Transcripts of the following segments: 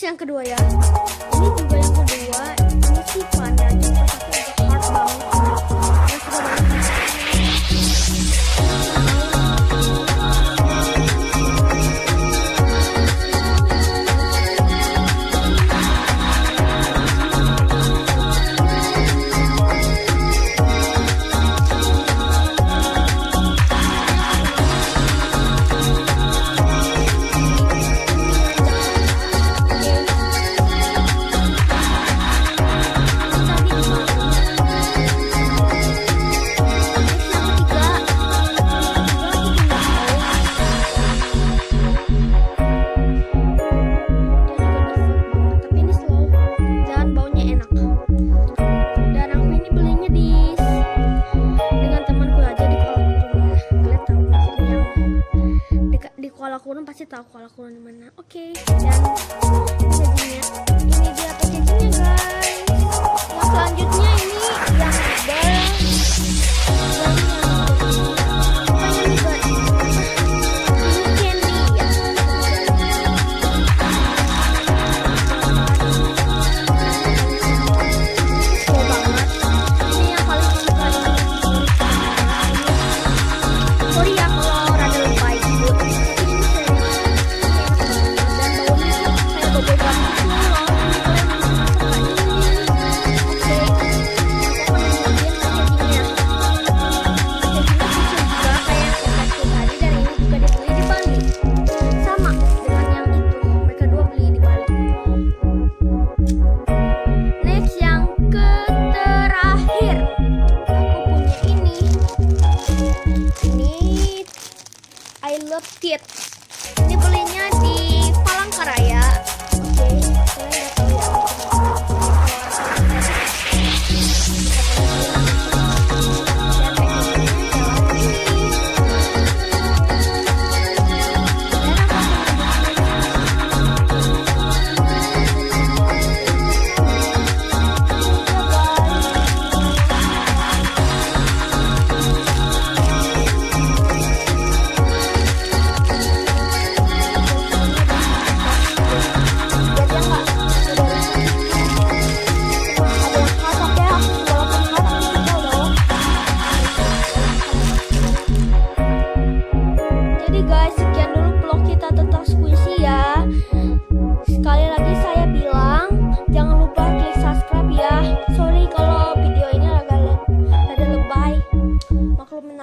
yang kedua ya. Ini juga yang kedua. Ini sih panda cepet tapi agak hard banget. Yang suka banget. Koala kurun pasti tahu koala kurun di mana. Oke, dan packagingnya ini dia packagingnya guys. Yang selanjutnya ini yang ada Tit. Ini belinya di Palangkaraya. Oke, kalian udah tahu ya.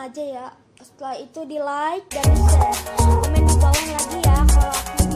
Aja ya, setelah itu di like dan di share, komen di bawah lagi ya kalau aku